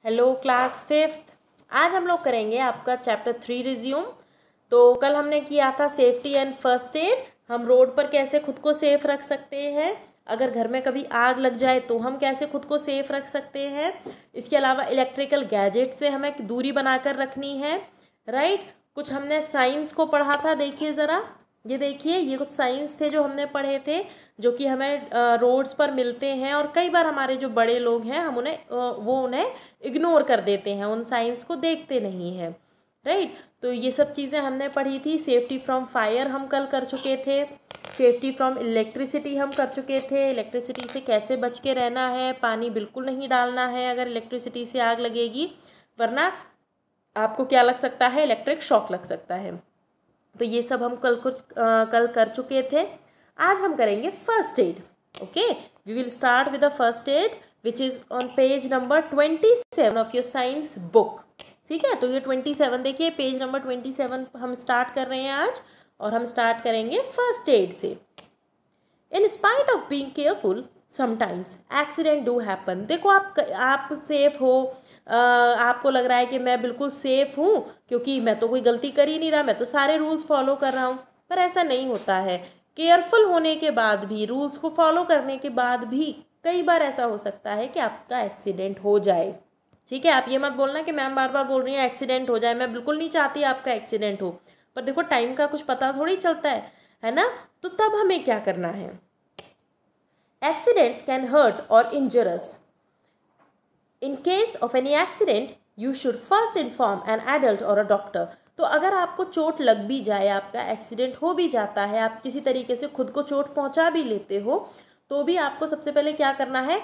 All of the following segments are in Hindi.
Hello class fifth. आज हम लोग करेंगे आपका चैप्टर 3 रिज्यूम। तो कल हमने किया था सेफ्टी एंड फर्स्ट एड। हम रोड पर कैसे खुद को सेफ रख सकते हैं, अगर घर में कभी आग लग जाए तो हम कैसे खुद को सेफ रख सकते हैं। इसके अलावा इलेक्ट्रिकल गैजेट से हमें दूरी बनाकर रखनी है, राइट। कुछ हमने साइंस को पढ़ा था, देखिए ज़रा, ये देखिए, ये कुछ साइंस थे जो हमने पढ़े थे, जो कि हमें रोड्स पर मिलते हैं और कई बार हमारे जो बड़े लोग हैं हम उन्हें इग्नोर कर देते हैं, उन साइंस को देखते नहीं हैं, राइट। तो ये सब चीज़ें हमने पढ़ी थी। सेफ्टी फ्रॉम फायर हम कल कर चुके थे। सेफ्टी फ्रॉम इलेक्ट्रिसिटी हम कर चुके थे, इलेक्ट्रिसिटी से कैसे बच के रहना है, पानी बिल्कुल नहीं डालना है अगर इलेक्ट्रिसिटी से आग लगेगी, वरना आपको क्या लग सकता है, इलेक्ट्रिक शॉक लग सकता है। तो ये सब हम कल कर चुके थे। आज हम करेंगे first aid. Okay, we will start with the first aid which is on page number 27 of your science book. ठीक है, तो ये 27 देखिए, पेज नंबर 27 हम स्टार्ट कर रहे हैं आज, और हम स्टार्ट करेंगे फर्स्ट एड से। In spite of being careful sometimes accident do happen. देखो, आप सेफ हो, आपको लग रहा है कि मैं बिल्कुल सेफ़ हूँ क्योंकि मैं तो कोई गलती कर ही नहीं रहा, मैं तो सारे रूल्स फॉलो कर रहा हूँ, पर ऐसा नहीं होता है। केयरफुल होने के बाद भी, रूल्स को फॉलो करने के बाद भी कई बार ऐसा हो सकता है कि आपका एक्सीडेंट हो जाए। ठीक है, आप ये मत बोलना कि मैम बार बार बोल रही हैं एक्सीडेंट हो जाए, मैं बिल्कुल नहीं चाहती आपका एक्सीडेंट हो, पर देखो टाइम का कुछ पता थोड़ी चलता है ना। तो तब हमें क्या करना है, एक्सीडेंट्स कैन हर्ट और इंजर अस। In case of any accident, you should first inform an adult or a doctor. तो अगर आपको चोट लग भी जाए, आपका एक्सीडेंट हो भी जाता है, आप किसी तरीके से खुद को चोट पहुंचा भी लेते हो, तो भी आपको सबसे पहले क्या करना है,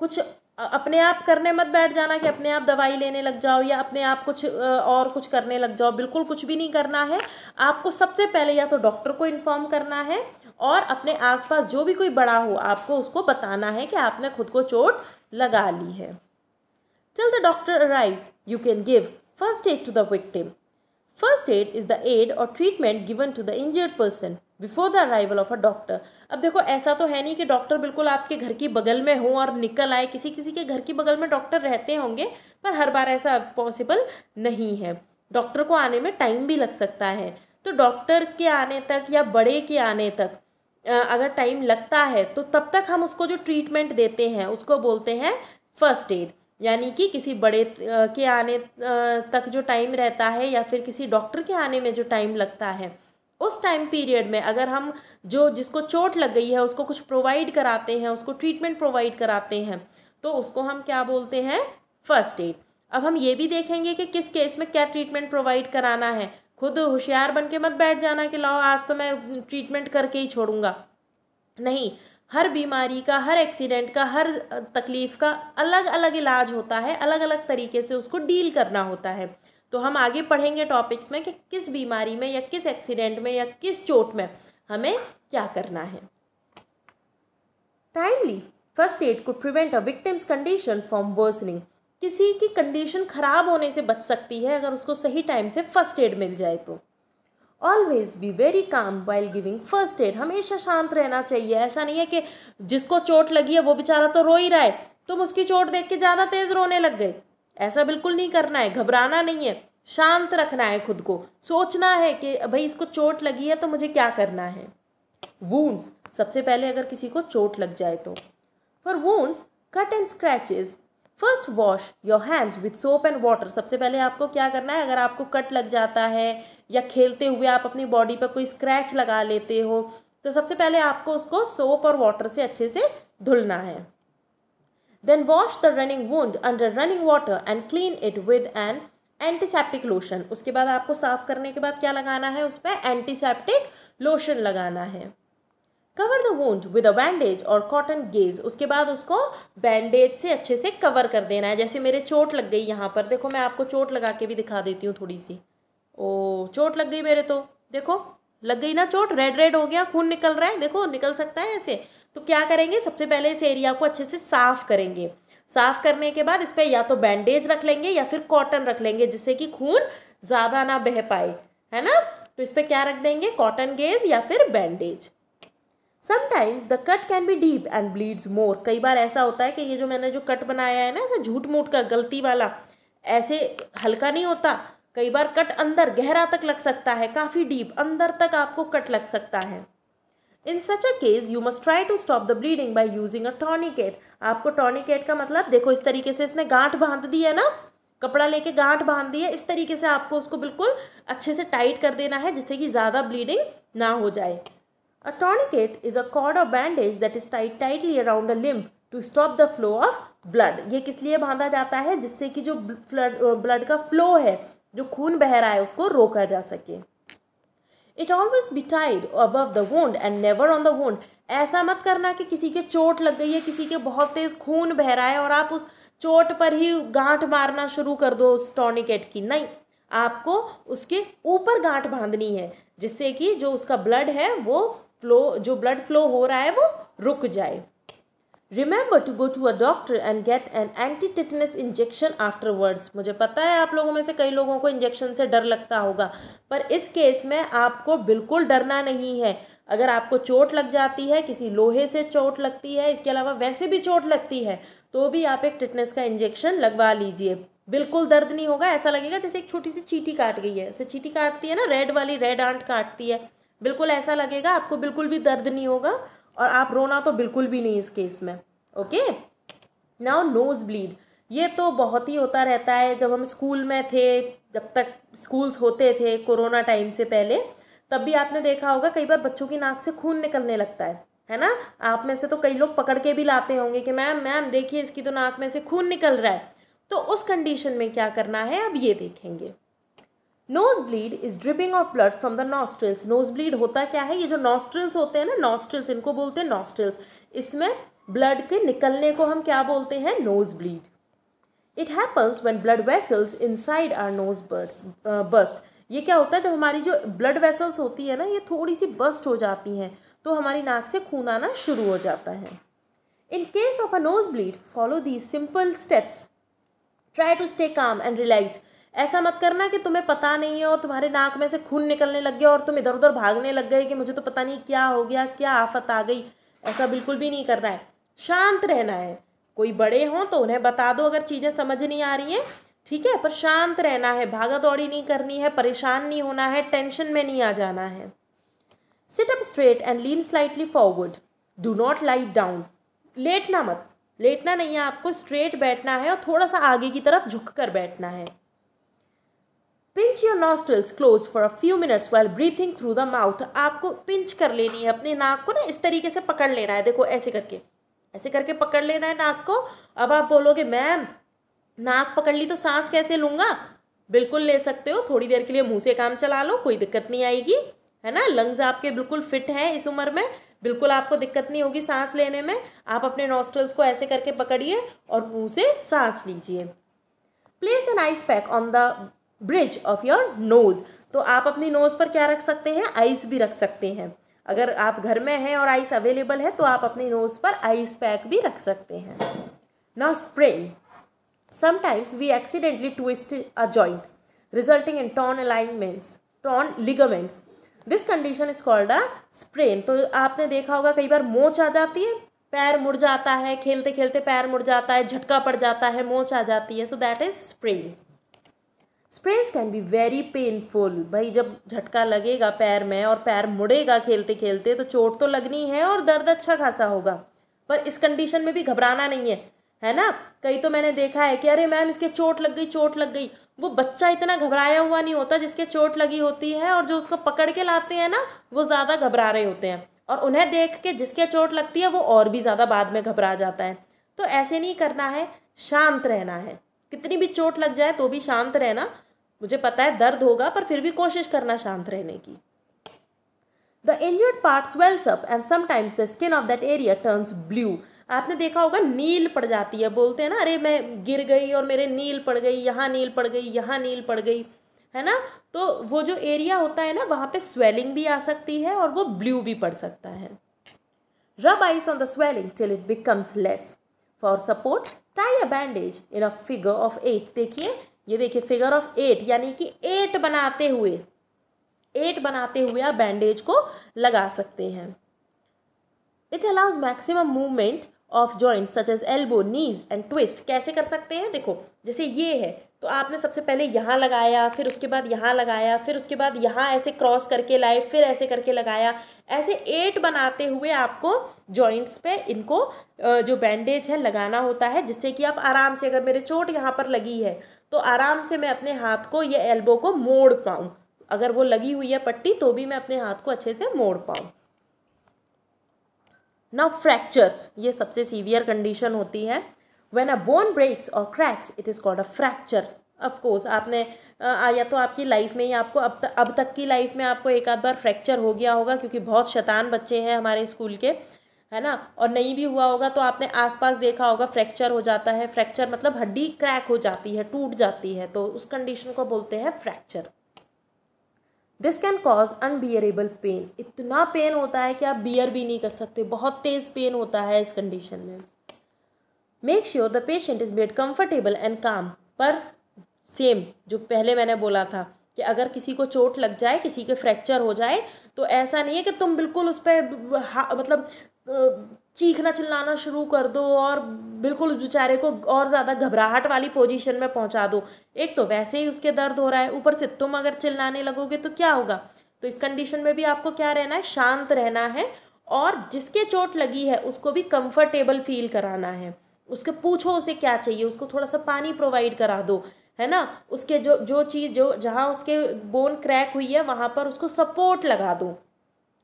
कुछ अपने आप करने मत बैठ जाना कि अपने आप दवाई लेने लग जाओ या अपने आप कुछ करने लग जाओ, बिल्कुल कुछ भी नहीं करना है। आपको सबसे पहले या तो डॉक्टर को इन्फॉर्म करना है और अपने आसपास जो भी कोई बड़ा हो आपको उसको बताना है कि आपने खुद को चोट लगा ली है। Till the doctor arrives, you can give first aid to the victim. First aid is the aid or treatment given to the injured person before the arrival of a doctor. अब देखो, ऐसा तो है नहीं कि डॉक्टर बिल्कुल आपके घर की बगल में हो और निकल आए। किसी किसी के घर की बगल में डॉक्टर रहते होंगे, पर हर बार ऐसा पॉसिबल नहीं है। डॉक्टर को आने में टाइम भी लग सकता है। तो डॉक्टर के आने तक या बड़े के आने तक अगर टाइम लगता है तो तब तक हम उसको जो ट्रीटमेंट देते हैं उसको बोलते हैं फर्स्ट एड। यानी कि किसी बड़े के आने तक जो टाइम रहता है या फिर किसी डॉक्टर के आने में जो टाइम लगता है, उस टाइम पीरियड में अगर हम जिसको चोट लग गई है उसको कुछ प्रोवाइड कराते हैं, उसको ट्रीटमेंट प्रोवाइड कराते हैं, तो उसको हम क्या बोलते हैं, फर्स्ट एड। अब हम ये भी देखेंगे कि किस केस में क्या ट्रीटमेंट प्रोवाइड कराना है। खुद होशियार बन के मत बैठ जाना कि लाओ आज तो मैं ट्रीटमेंट करके ही छोड़ूंगा, नहीं। हर बीमारी का, हर एक्सीडेंट का, हर तकलीफ़ का अलग अलग इलाज होता है, अलग अलग तरीके से उसको डील करना होता है। तो हम आगे पढ़ेंगे टॉपिक्स में कि किस बीमारी में या किस एक्सीडेंट में या किस चोट में हमें क्या करना है। Timely first aid could prevent a victims condition from worsening. किसी की कंडीशन खराब होने से बच सकती है अगर उसको सही टाइम से फर्स्ट एड मिल जाए तो। Always be very calm while giving first aid. हमेशा शांत रहना चाहिए। ऐसा नहीं है कि जिसको चोट लगी है वो बेचारा तो रो ही रहा है, तुम उसकी चोट देख के ज़्यादा तेज़ रोने लग गए। ऐसा बिल्कुल नहीं करना है, घबराना नहीं है, शांत रखना है खुद को। सोचना है कि भाई इसको चोट लगी है तो मुझे क्या करना है। वूंड्स, सबसे पहले अगर किसी को चोट लग जाए तो, for wounds cut and scratches first wash your hands with soap and water. सबसे पहले आपको क्या करना है, अगर आपको कट लग जाता है या खेलते हुए आप अपनी बॉडी पर कोई स्क्रैच लगा लेते हो, तो सबसे पहले आपको उसको सोप और वाटर से अच्छे से धुलना है। Then wash the running wound under running water and clean it with an antiseptic lotion. उसके बाद आपको साफ करने के बाद क्या लगाना है, उस पर एंटीसेप्टिक लोशन लगाना है। Cover the wound with a bandage और कॉटन गेज। उसके बाद उसको बैंडेज से अच्छे से कवर कर देना है। जैसे मेरे चोट लग गई यहाँ पर, देखो मैं आपको चोट लगा के भी दिखा देती हूँ थोड़ी सी। ओ, चोट लग गई मेरे, तो देखो लग गई ना चोट, रेड रेड हो गया, खून निकल रहा है, देखो निकल सकता है ऐसे। तो क्या करेंगे, सबसे पहले इस एरिया को अच्छे से साफ करेंगे। साफ करने के बाद इस पर या तो बैंडेज रख लेंगे या फिर कॉटन रख लेंगे, जिससे कि खून ज़्यादा ना बह पाए, है ना। तो इस पर क्या रख देंगे, कॉटन गेज या फिर bandage. Sometimes the cut can be deep and bleeds more. कई बार ऐसा होता है कि ये जो मैंने जो कट बनाया है ना, ऐसा झूठ मूठ का गलती वाला, ऐसे हल्का नहीं होता। कई बार कट अंदर गहरा तक लग सकता है, काफ़ी डीप अंदर तक आपको कट लग सकता है। In such a case you must try to stop the bleeding by using a tourniquet. आपको टॉर्निकेट का मतलब देखो, इस तरीके से इसने गांठ बांध दी है ना, कपड़ा लेके गांठ बांध दी है, इस तरीके से आपको उसको बिल्कुल अच्छे से टाइट कर देना है जिससे कि ज़्यादा ब्लीडिंग ना हो जाए। A tourniquet is a cord और bandage that is tight tightly around a limb to stop the flow of blood. ये किस लिए बांधा जाता है? जिससे कि जो ब्लड का फ्लो है, जो खून बह रहा है, उसको रोका जा सके। It always be tied above the wound and never on the wound. ऐसा मत करना कि किसी के चोट लग गई है, किसी के बहुत तेज खून बह रहा है और आप उस चोट पर ही गांठ मारना शुरू कर दो उस टॉर्निकेट की। नहीं, आपको उसके ऊपर गांठ बांधनी है जिससे कि जो उसका ब्लड है वो फ्लो, जो ब्लड फ्लो हो रहा है वो रुक जाए। Remember to go to a doctor and get an anti tetanus injection afterwards. मुझे पता है आप लोगों में से कई लोगों को इंजेक्शन से डर लगता होगा, पर इस केस में आपको बिल्कुल डरना नहीं है। अगर आपको चोट लग जाती है, किसी लोहे से चोट लगती है, इसके अलावा वैसे भी चोट लगती है, तो भी आप एक टिटनस का इंजेक्शन लगवा लीजिए। बिल्कुल दर्द नहीं होगा, ऐसा लगेगा जैसे एक छोटी सी चींटी काट गई है। ऐसे चींटी काटती है ना, रेड वाली, रेड आंट काटती है, बिल्कुल ऐसा लगेगा। आपको बिल्कुल भी दर्द नहीं होगा और आप रोना तो बिल्कुल भी नहीं इस केस में। Okay, now nose bleed. ये तो बहुत ही होता रहता है। जब हम स्कूल में थे, जब तक स्कूल्स होते थे कोरोना टाइम से पहले, तब भी आपने देखा होगा कई बार बच्चों की नाक से खून निकलने लगता है ना। आप में से तो कई लोग पकड़ के भी लाते होंगे कि मैम मैम देखिए इसकी तो नाक में से खून निकल रहा है। तो उस कंडीशन में क्या करना है, अब ये देखेंगे। Nose bleed is dripping of blood from the nostrils. Nose bleed होता क्या है? ये जो नॉस्ट्रिल्स होते हैं ना, नॉस्ट्रिल्स, इनको बोलते हैं नॉस्ट्रिल्स। इसमें ब्लड के निकलने को हम क्या बोलते हैं? Nose bleed. It happens when blood vessels inside our nose burst. ये क्या होता है? जब हमारी जो ब्लड वेसल्स होती है ना, ये थोड़ी सी बस्ट हो जाती हैं, तो हमारी नाक से खून आना शुरू हो जाता है। In case of a nose bleed follow these simple steps. Try to stay calm and relaxed. ऐसा मत करना कि तुम्हें पता नहीं है और तुम्हारे नाक में से खून निकलने लग गया और तुम इधर उधर भागने लग गए कि मुझे तो पता नहीं क्या हो गया, क्या आफत आ गई। ऐसा बिल्कुल भी नहीं करना है, शांत रहना है। कोई बड़े हों तो उन्हें बता दो अगर चीज़ें समझ नहीं आ रही हैं, ठीक है, पर शांत रहना है, भागा दौड़ी नहीं करनी है, परेशान नहीं होना है, टेंशन में नहीं आ जाना है। Sit up straight and lean slightly forward. Do not lie down. लेटना मत, लेटना नहीं है आपको, स्ट्रेट बैठना है और थोड़ा सा आगे की तरफ झुक कर बैठना है। Pinch your nostrils close for a few minutes while breathing through the mouth. आपको पिंच कर लेनी है अपने नाक को ना, इस तरीके से पकड़ लेना है। देखो ऐसे करके पकड़ लेना है नाक को। अब आप बोलोगे मैम नाक पकड़ ली तो सांस कैसे लूँगा? बिल्कुल ले सकते हो, थोड़ी देर के लिए मुंह से काम चला लो, कोई दिक्कत नहीं आएगी, है ना। लंग्स आपके बिल्कुल फिट हैं इस उम्र में, बिल्कुल आपको दिक्कत नहीं होगी सांस लेने में। आप अपने नॉस्ट्रल्स को ऐसे करके पकड़िए और मुंह से सांस लीजिए। Place an ice pack on the bridge of your nose. तो आप अपनी नोज़ पर क्या रख सकते हैं? आइस भी रख सकते हैं। अगर आप घर में हैं और आइस अवेलेबल है तो आप अपनी नोज़ पर आइस पैक भी रख सकते हैं। Now sprain. Sometimes we accidentally twist a joint, resulting in torn ligaments. This condition is called a sprain. तो आपने देखा होगा कई बार मोच आ जाती है, पैर मुड़ जाता है, खेलते खेलते पैर मुड़ जाता है, झटका पड़ जाता है, मोच आ जाती है, so that is sprain. Sprains can be very painful. भाई जब झटका लगेगा पैर में और पैर मुड़ेगा खेलते खेलते तो चोट तो लगनी है और दर्द अच्छा खासा होगा, पर इस कंडीशन में भी घबराना नहीं है ना। कई तो मैंने देखा है कि अरे मैम इसके चोट लग गई। वो बच्चा इतना घबराया हुआ नहीं होता जिसके चोट लगी होती है, और जो उसको पकड़ के लाते हैं ना वो ज़्यादा घबरा रहे होते हैं, और उन्हें देख के जिसके चोट लगती है वो और भी ज़्यादा बाद में घबरा जाता है। तो ऐसे नहीं करना है, शांत रहना है। कितनी भी चोट लग जाए तो भी शांत रहना। मुझे पता है दर्द होगा, पर फिर भी कोशिश करना शांत रहने की। The injured part swells up and sometimes the skin of that area turns blue. आपने देखा होगा नील पड़ जाती है, बोलते हैं ना अरे मैं गिर गई और मेरे नील पड़ गई, यहाँ नील पड़ गई, यहाँ नील पड़ गई, है ना। तो वो जो एरिया होता है ना वहाँ पे स्वेलिंग भी आ सकती है और वो ब्लू भी पड़ सकता है। रब ice on the swelling till it becomes less. For support tie a bandage in a figure of 8। देखिए ये देखिए फिगर ऑफ 8 यानी कि 8 बनाते हुए आप बैंडेज को लगा सकते हैं। It allows maximum movement of joint such as elbow, knees and twist. कैसे कर सकते हैं, देखो जैसे ये है तो आपने सबसे पहले यहाँ लगाया, फिर उसके बाद यहाँ लगाया, फिर उसके बाद यहाँ ऐसे क्रॉस करके लाए, फिर ऐसे करके लगाया, ऐसे 8 बनाते हुए आपको जॉइंट्स पे इनको जो बैंडेज है लगाना होता है, जिससे कि आप आराम से, अगर मेरे चोट यहाँ पर लगी है तो आराम से मैं अपने हाथ को, ये एल्बो को मोड़ पाऊँ। अगर वो लगी हुई है पट्टी तो भी मैं अपने हाथ को अच्छे से मोड़ पाऊँ। नाउ फ्रैक्चर्स, ये सबसे सीवियर कंडीशन होती है। व्हेन अ बोन ब्रेक्स और cracks it is called a fracture. Of course आपने या तो आपकी लाइफ में ही आपको अब तक की लाइफ में आपको एक आध बार फ्रैक्चर हो गया होगा, क्योंकि बहुत शैतान बच्चे हैं हमारे स्कूल के, है ना। और नहीं भी हुआ होगा तो आपने आसपास देखा होगा फ्रैक्चर हो जाता है। फ्रैक्चर मतलब हड्डी क्रैक हो जाती है, टूट जाती है, तो उस कंडीशन को बोलते हैं fracture. This can cause unbearable pain. इतना पेन होता है कि आप बियर भी नहीं कर सकते, बहुत तेज़ पेन होता है इस कंडीशन में। Make sure the patient is made comfortable and काम। पर सेम जो पहले मैंने बोला था कि अगर किसी को चोट लग जाए, किसी के फ्रैक्चर हो जाए, तो ऐसा नहीं है कि तुम बिल्कुल उस पर मतलब चीखना चिल्लाना शुरू कर दो और बिल्कुल बेचारे को और ज़्यादा घबराहट वाली पोजीशन में पहुंचा दो। एक तो वैसे ही उसके दर्द हो रहा है, ऊपर से तुम अगर चिल्लाने लगोगे तो क्या होगा। तो इस कंडीशन में भी आपको क्या रहना है, शांत रहना है, और जिसके चोट लगी है उसको भी कंफर्टेबल फील कराना है। उसके पूछो उसे क्या चाहिए, उसको थोड़ा सा पानी प्रोवाइड करा दो, है ना। उसके जो चीज़ जो जहाँ उसके बोन क्रैक हुई है वहाँ पर उसको सपोर्ट लगा दो,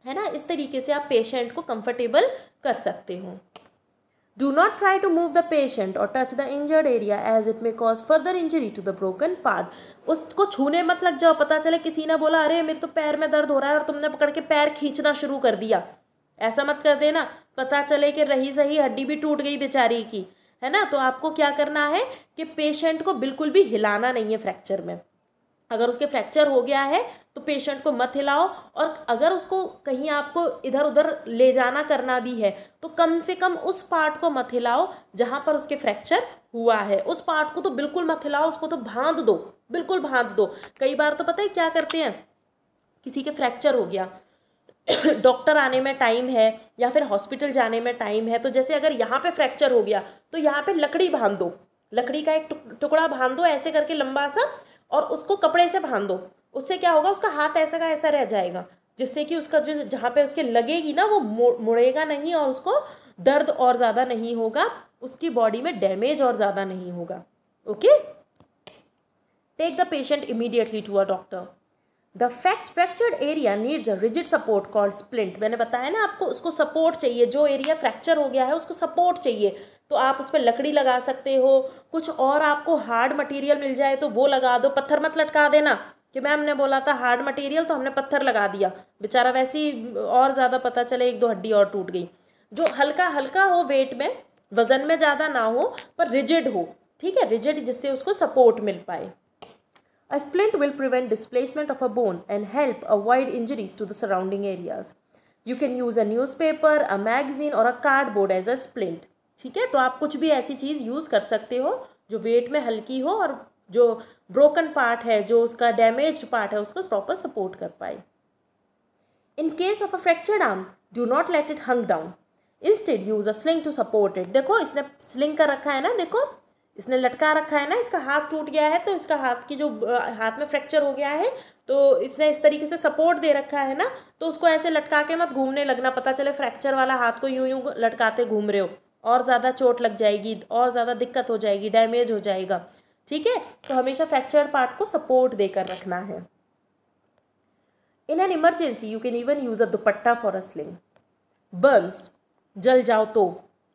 है ना। इस तरीके से आप पेशेंट को कंफर्टेबल कर सकते हो। Do not try to move the patient और touch the injured area as it may cause further injury to the broken part. उसको छूने मत लग जाओ। पता चले किसी ने बोला अरे मेरे तो पैर में दर्द हो रहा है और तुमने पकड़ के पैर खींचना शुरू कर दिया, ऐसा मत कर देना। पता चले कि रही सही हड्डी भी टूट गई बेचारी की, है ना। तो आपको क्या करना है कि पेशेंट को बिल्कुल भी हिलाना नहीं है फ्रैक्चर में। अगर उसके फ्रैक्चर हो गया है तो पेशेंट को मत हिलाओ, और अगर उसको कहीं आपको इधर उधर ले जाना करना भी है तो कम से कम उस पार्ट को मत हिलाओ जहाँ पर उसके फ्रैक्चर हुआ है। उस पार्ट को तो बिल्कुल मत हिलाओ, उसको तो बांध दो, बिल्कुल बांध दो। कई बार तो पता है क्या करते हैं, किसी के फ्रैक्चर हो गया, डॉक्टर आने में टाइम है या फिर हॉस्पिटल जाने में टाइम है, तो जैसे अगर यहाँ पे फ्रैक्चर हो गया तो यहाँ पे लकड़ी बांध दो, लकड़ी का एक टुकड़ा बांध दो ऐसे करके लंबा सा, और उसको कपड़े से बांध दो। उससे क्या होगा, उसका हाथ ऐसा का ऐसा रह जाएगा, जिससे कि उसका जो जहाँ पे उसके लगेगी ना वो मुड़ेगा नहीं और उसको दर्द और ज़्यादा नहीं होगा, उसकी बॉडी में डैमेज और ज़्यादा नहीं होगा। Okay, take the patient immediately to a doctor. The fractured area needs a rigid support called splint. मैंने बताया ना आपको, उसको सपोर्ट चाहिए, जो एरिया फ्रैक्चर हो गया है उसको सपोर्ट चाहिए, तो आप उस पर लकड़ी लगा सकते हो, कुछ और आपको हार्ड मटेरियल मिल जाए तो वो लगा दो। पत्थर मत लटका देना कि मैम ने बोला था हार्ड मटेरियल तो हमने पत्थर लगा दिया, बेचारा वैसे ही और ज़्यादा पता चले 1-2 हड्डी और टूट गई। जो हल्का हल्का हो वेट में, वजन में ज़्यादा ना हो, पर रिजिड हो, ठीक है, रिजिड, जिससे उसको सपोर्ट मिल पाए। A splint will prevent displacement of a bone and help avoid injuries to the surrounding areas. You can use a newspaper, a magazine or a cardboard as a splint. ठीक है, तो आप कुछ भी ऐसी चीज़ यूज़ कर सकते हो जो वेट में हल्की हो और जो ब्रोकन पार्ट है, जो उसका डैमेज पार्ट है, उसको प्रॉपर सपोर्ट कर पाए। In case of a fractured arm, do not let it hang down. Instead, use a sling to support it. देखो इसने स्लिंग कर रखा है ना, देखो इसने लटका रखा है ना, इसका हाथ टूट गया है तो इसका हाथ की जो हाथ में फ्रैक्चर हो गया है तो इसने इस तरीके से सपोर्ट दे रखा है ना, तो उसको ऐसे लटका के मत घूमने लगना। पता चले फ्रैक्चर वाला हाथ को यूं यूं लटकाते घूम रहे हो, और ज़्यादा चोट लग जाएगी, और ज़्यादा दिक्कत हो जाएगी, डैमेज हो जाएगा। ठीक है, तो हमेशा फ्रैक्चर पार्ट को सपोर्ट देकर रखना है। In an emergency you can even use a dupatta for a sling. Burns, जल जाओ तो,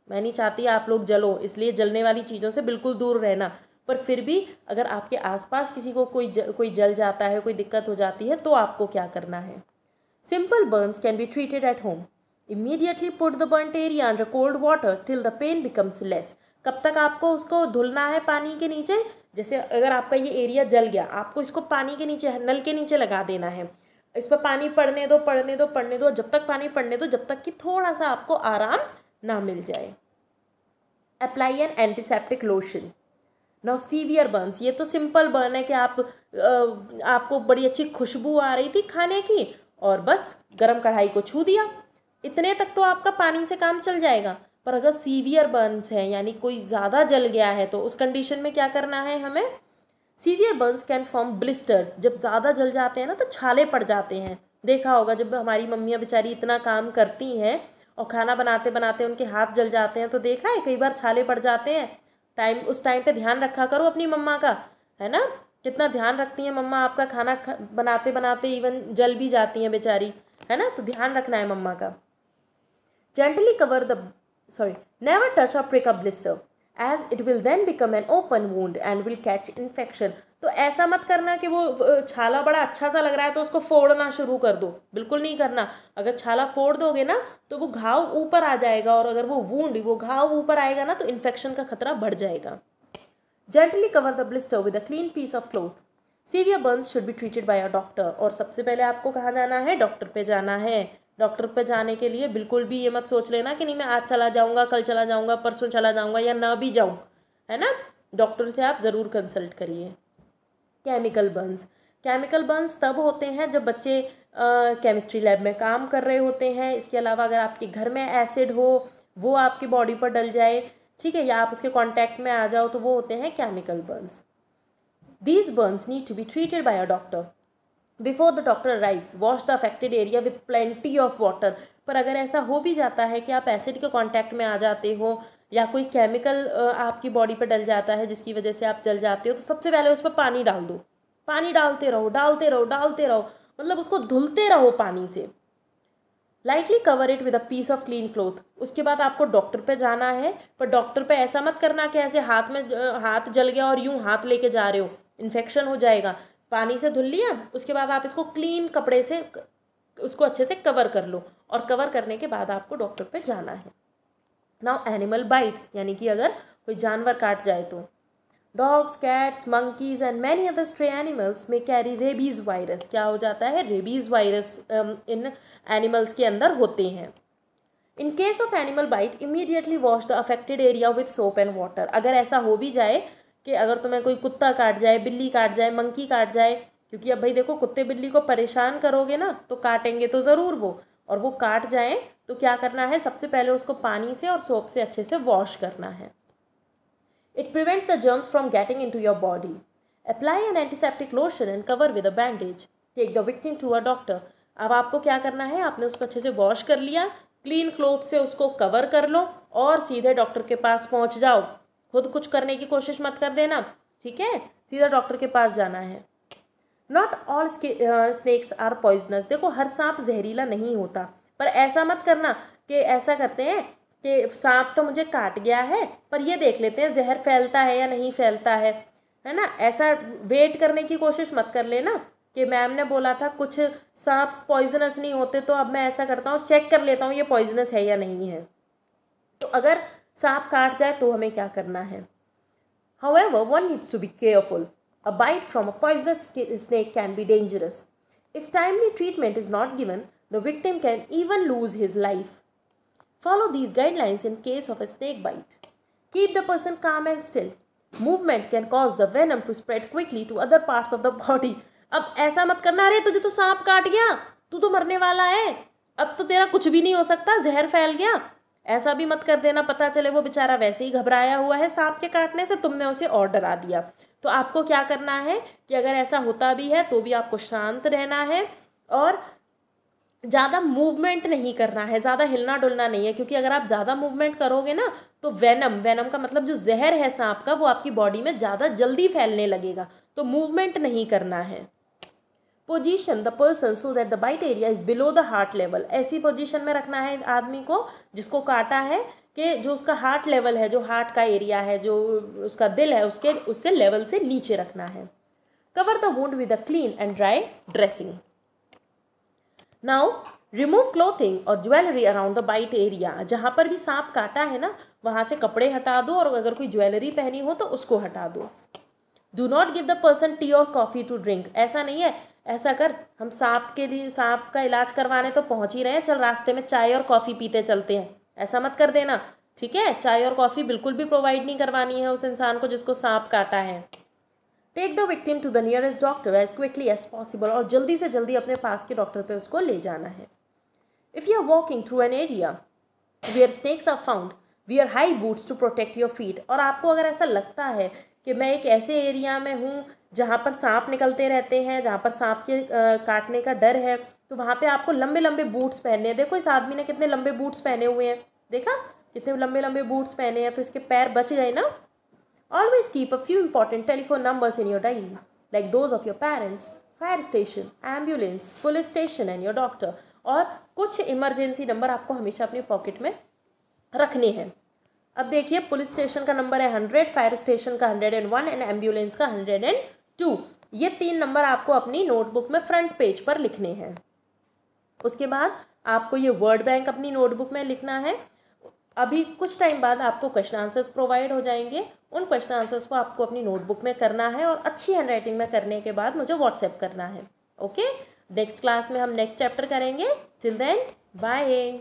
मैं नहीं चाहती आप लोग जलो, इसलिए जलने वाली चीज़ों से बिल्कुल दूर रहना, पर फिर भी अगर आपके आसपास किसी को कोई जल जाता है, कोई दिक्कत हो जाती है, तो आपको क्या करना है। Simple burns can be treated at home. Immediately put the burnt area under cold water till the pain becomes less. कब तक आपको उसको धुलना है पानी के नीचे, जैसे अगर आपका ये एरिया जल गया, आपको इसको पानी के नीचे, नल के नीचे लगा देना है, इस पर पानी पड़ने दो पड़ने दो पड़ने दो, जब तक पानी पड़ने दो, जब तक कि थोड़ा सा आपको आराम ना मिल जाए। Apply N antiseptic lotion. Now severe Burns, ये तो सिंपल बर्न है कि आपको बड़ी अच्छी खुशबू आ रही थी खाने की और बस गरम कढ़ाई को छू दिया, इतने तक तो आपका पानी से काम चल जाएगा। पर अगर सीवियर बर्न्स है यानी कोई ज़्यादा जल गया है तो उस कंडीशन में क्या करना है हमें? Severe Burns can form blisters. जब ज़्यादा जल जाते हैं ना तो छाले पड़ जाते हैं। देखा होगा जब हमारी मम्मियाँ बेचारी इतना काम करती हैं और खाना बनाते बनाते उनके हाथ जल जाते हैं तो देखा है कई बार छाले पड़ जाते हैं। उस टाइम पे ध्यान रखा करो अपनी मम्मा का, है ना। कितना ध्यान रखती हैं मम्मा आपका, खाना बनाते बनाते इवन जल भी जाती हैं बेचारी, है ना। तो ध्यान रखना है मम्मा का। Gently cover the never touch or prick a blister as it will then become an open wound and will catch infection। तो ऐसा मत करना कि वो छाला बड़ा अच्छा सा लग रहा है तो उसको फोड़ना शुरू कर दो, बिल्कुल नहीं करना। अगर छाला फोड़ दोगे ना तो वो घाव ऊपर आ जाएगा और अगर वो घाव ऊपर आएगा ना तो इन्फेक्शन का खतरा बढ़ जाएगा। Gently cover the blister with a clean piece of cloth. Severe burns should be treated by a doctor। और सबसे पहले आपको कहाँ जाना है? डॉक्टर पे जाना है। डॉक्टर पे जाने के लिए बिल्कुल भी ये मत सोच लेना कि नहीं मैं आज चला जाऊँगा, कल चला जाऊँगा, परसों चला जाऊँगा या ना भी जाऊँ, है ना। डॉक्टर से आप ज़रूर कंसल्ट करिए। केमिकल बर्न्स तब होते हैं जब बच्चे केमिस्ट्री लैब में काम कर रहे होते हैं। इसके अलावा अगर आपके घर में एसिड हो वो आपकी बॉडी पर डल जाए, ठीक है, या आप उसके कांटेक्ट में आ जाओ तो वो होते हैं chemical burns. These burns need to be treated by a doctor before the doctor arrives. Wash the affected area with plenty of water. पर अगर ऐसा हो भी जाता है कि आप एसिड के कांटेक्ट में आ जाते हो या कोई केमिकल आपकी बॉडी पर डल जाता है जिसकी वजह से आप जल जाते हो तो सबसे पहले उस पर पानी डाल दो। पानी डालते रहो, डालते रहो, डालते रहो, मतलब उसको धुलते रहो पानी से। Lightly cover it with a piece of clean cloth. उसके बाद आपको डॉक्टर पे जाना है, पर डॉक्टर पे ऐसा मत करना कि ऐसे हाथ जल गया और यूं हाथ लेके जा रहे हो, इन्फेक्शन हो जाएगा। पानी से धुल लिया, उसके बाद आप इसको क्लीन कपड़े से उसको अच्छे से कवर कर लो और कवर करने के बाद आपको डॉक्टर पे जाना है। नाउ एनिमल बाइट्स, यानी कि अगर कोई जानवर काट जाए तो dogs, cats, monkeys and many other stray animals में कैरी रेबीज़ वायरस। क्या हो जाता है? रेबीज़ वायरस इन एनिमल्स के अंदर होते हैं। In case of animal bite immediately wash the affected area with soap and water. अगर ऐसा हो भी जाए कि अगर तुम्हें कोई कुत्ता काट जाए, बिल्ली काट जाए, मंकी काट जाए, क्योंकि अब भाई देखो कुत्ते बिल्ली को परेशान करोगे ना तो काटेंगे तो ज़रूर वो, और वो काट जाए तो क्या करना है? सबसे पहले उसको पानी से और सोप से अच्छे से वॉश करना है। It prevents the germs from getting into your body. Apply an antiseptic lotion and cover with a bandage. Take the victim to a doctor. अब आपको क्या करना है? आपने उसको अच्छे से वॉश कर लिया, क्लीन क्लोथ से उसको कवर कर लो और सीधे डॉक्टर के पास पहुंच जाओ। खुद कुछ करने की कोशिश मत कर देना, ठीक है, सीधा डॉक्टर के पास जाना है। Not all snakes are poisonous. देखो हर सांप जहरीला नहीं होता, पर ऐसा मत करना कि ऐसा करते हैं कि सांप तो मुझे काट गया है पर ये देख लेते हैं जहर फैलता है या नहीं फैलता है ना। ऐसा वेट करने की कोशिश मत कर लेना कि मैम ने बोला था कुछ सांप पॉइजनस नहीं होते तो अब मैं ऐसा करता हूँ चेक कर लेता हूँ ये पॉइजनस है या नहीं है। तो अगर सांप काट जाए तो हमें क्या करना है? However, one needs to be careful. A bite from a poisonous snake can be dangerous. If timely treatment is not given, the victim can even lose his life. Follow these guidelines in case of a snake bite. Keep the person calm and still. Movement can cause the venom to spread quickly to other parts of the body. अब ऐसा मत करना, अरे तुझे तो सांप काट गया, तू तो मरने वाला है, अब तो तेरा कुछ भी नहीं हो सकता, जहर फैल गया। ऐसा भी मत कर देना, पता चले वो बेचारा वैसे ही घबराया हुआ है सांप के काटने से, तुमने उसे और डरा दिया। तो आपको क्या करना है कि अगर ऐसा होता भी है तो भी आपको शांत रहना है और ज़्यादा मूवमेंट नहीं करना है, ज़्यादा हिलना डुलना नहीं है, क्योंकि अगर आप ज़्यादा मूवमेंट करोगे ना तो वेनम का मतलब जो जहर है सांप का वो आपकी बॉडी में ज़्यादा जल्दी फैलने लगेगा। तो मूवमेंट नहीं करना है। Position the person so that the bite area is below the heart level. ऐसी पोजीशन में रखना है आदमी को जिसको काटा है कि जो उसका हार्ट लेवल है, जो हार्ट का एरिया है, जो उसका दिल है, उससे लेवल से नीचे रखना है। Cover the wound with a clean and dry dressing. Now remove clothing और jewellery around the bite area. जहाँ पर भी सांप काटा है ना वहाँ से कपड़े हटा दो और अगर कोई ज्वेलरी पहनी हो तो उसको हटा दो। Do not give the person T और कॉफ़ी टू ड्रिंक। ऐसा नहीं है, ऐसा कर हम सांप का इलाज करवाने तो पहुंच ही रहे हैं, चल रास्ते में चाय और कॉफ़ी पीते चलते हैं, ऐसा मत कर देना, ठीक है। चाय और कॉफ़ी बिल्कुल भी प्रोवाइड नहीं करवानी है उस इंसान को जिसको सांप काटा है। Take the victim to the nearest doctor as quickly as possible. और जल्दी से जल्दी अपने पास के डॉक्टर पे उसको ले जाना है। If you are walking through an area where snakes are found, wear high boots to protect your feet. और आपको अगर ऐसा लगता है कि मैं एक ऐसे एरिया में हूँ जहाँ पर सांप निकलते रहते हैं, जहाँ पर सांप के काटने का डर है, तो वहाँ पे आपको लंबे लंबे बूट्स पहनने हैं। देखो इस आदमी ने कितने लंबे बूट्स पहने हुए हैं, देखा कितने लंबे लंबे बूट्स पहने हैं, तो इसके पैर बच गए ना। Always keep a few important telephone numbers in your diary, like those of your parents, fire station, ambulance, police station and your doctor. और कुछ इमरजेंसी नंबर आपको हमेशा अपने पॉकेट में रखने हैं। अब देखिए, पुलिस स्टेशन का नंबर है 100, फायर स्टेशन का 101 एंड एम्बुलेंस का 102। ये 3 नंबर आपको अपनी नोटबुक में फ्रंट पेज पर लिखने हैं। उसके बाद आपको ये वर्ड बैंक अपनी नोटबुक में लिखना है। अभी कुछ टाइम बाद आपको क्वेश्चन आंसर्स प्रोवाइड हो जाएंगे, उन क्वेश्चन आंसर्स को आपको अपनी नोटबुक में करना है और अच्छी हैंडराइटिंग में करने के बाद मुझे व्हाट्सएप करना है। ओके, नेक्स्ट क्लास में हम नेक्स्ट चैप्टर करेंगे। Till then, bye.